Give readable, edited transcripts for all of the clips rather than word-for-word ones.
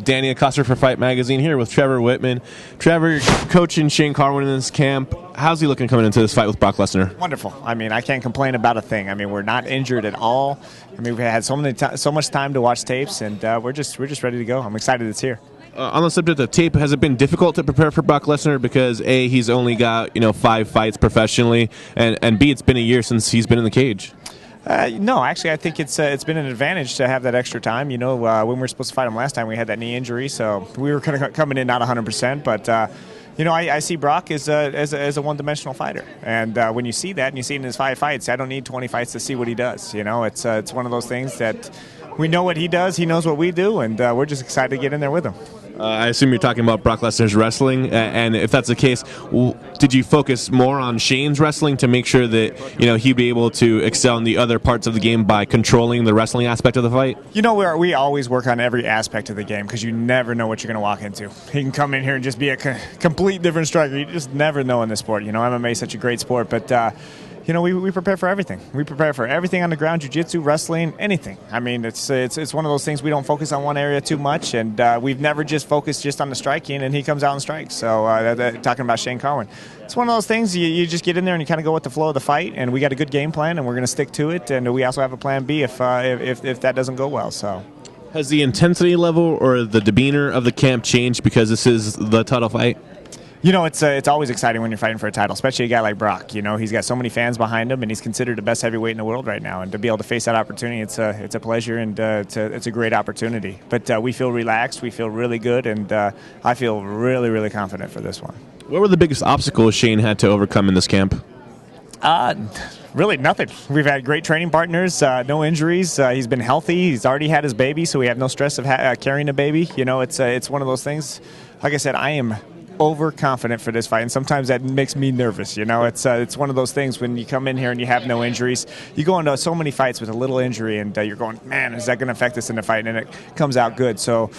Danny Acosta for Fight Magazine here with Trevor Wittman. Trevor, coaching Shane Carwin in this camp. How's he looking coming into this fight with Brock Lesnar? Wonderful. I mean, I can't complain about a thing. I mean, we're not injured at all. I mean, we've had so much time to watch tapes, and we're just ready to go. I'm excited it's here. On the subject of tape, has it been difficult to prepare for Brock Lesnar because A, he's only got 5 fights professionally, and B, it's been a year since he's been in the cage? No, actually, I think it's been an advantage to have that extra time. When we were supposed to fight him last time, we had that knee injury, so we were kind of coming in not 100%. But I see Brock as a one-dimensional fighter, and when you see that and you see it in his 5 fights, I don't need 20 fights to see what he does. It's one of those things that we know what he does, he knows what we do, and we're just excited to get in there with him. I assume you're talking about Brock Lesnar's wrestling, and if that's the case, did you focus more on Shane's wrestling to make sure that he'd be able to excel in the other parts of the game by controlling the wrestling aspect of the fight? We always work on every aspect of the game because you never know what you're going to walk into. He can come in here and just be a complete different striker. You just never know in this sport. MMA is such a great sport, but we prepare for everything. We prepare for everything on the ground, jiu-jitsu, wrestling, anything. I mean, it's one of those things we don't focus on one area too much, and we've never just focused just on the striking, and he comes out and strikes. So talking about Shane Carwin, it's one of those things you just get in there and you kind of go with the flow of the fight, and we got a good game plan, and we're going to stick to it, and we also have a plan B if that doesn't go well. So. Has the intensity level or the demeanor of the camp changed because this is the title fight? It's always exciting when you're fighting for a title, especially a guy like Brock. He's got so many fans behind him, and he's considered the best heavyweight in the world right now. And to be able to face that opportunity, it's a pleasure, and it's a great opportunity. But we feel relaxed, we feel really good, and I feel really, really confident for this one. What were the biggest obstacles Shane had to overcome in this camp? Really nothing. We've had great training partners, no injuries. He's been healthy. He's already had his baby, so we have no stress of carrying a baby. It's one of those things. Like I said, I am overconfident for this fight, and sometimes that makes me nervous. It's one of those things when you come in here and you have no injuries. You go into so many fights with a little injury, and you're going, man, is that going to affect us in the fight? And it comes out good. So,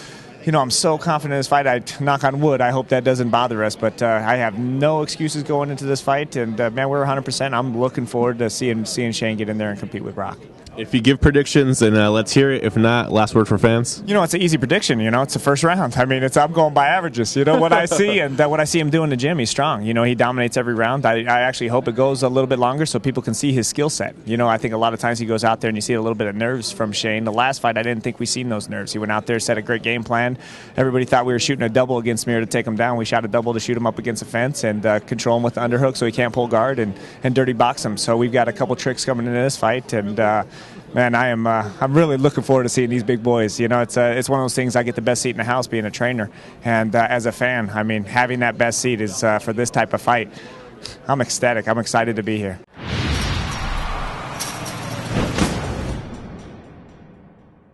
I'm so confident in this fight. I knock on wood. I hope that doesn't bother us, but I have no excuses going into this fight, and man, we're 100%. I'm looking forward to seeing Shane get in there and compete with Brock. If you give predictions, then let's hear it. If not, last word for fans. It's an easy prediction. It's the first round. I mean, I'm going by averages. What I see, and what I see him do in the gym, he's strong. He dominates every round. I actually hope it goes a little bit longer so people can see his skill set. I think a lot of times he goes out there and you see a little bit of nerves from Shane. The last fight, I didn't think we seen those nerves. He went out there, set a great game plan. Everybody thought we were shooting a double against Mir to take him down. We shot a double to shoot him up against the fence and control him with the underhook so he can't pull guard and dirty box him. So we've got a couple tricks coming into this fight, and man, I'm really looking forward to seeing these big boys. It's one of those things. I get the best seat in the house being a trainer, and as a fan, I mean, having that best seat is for this type of fight. I'm ecstatic. I'm excited to be here.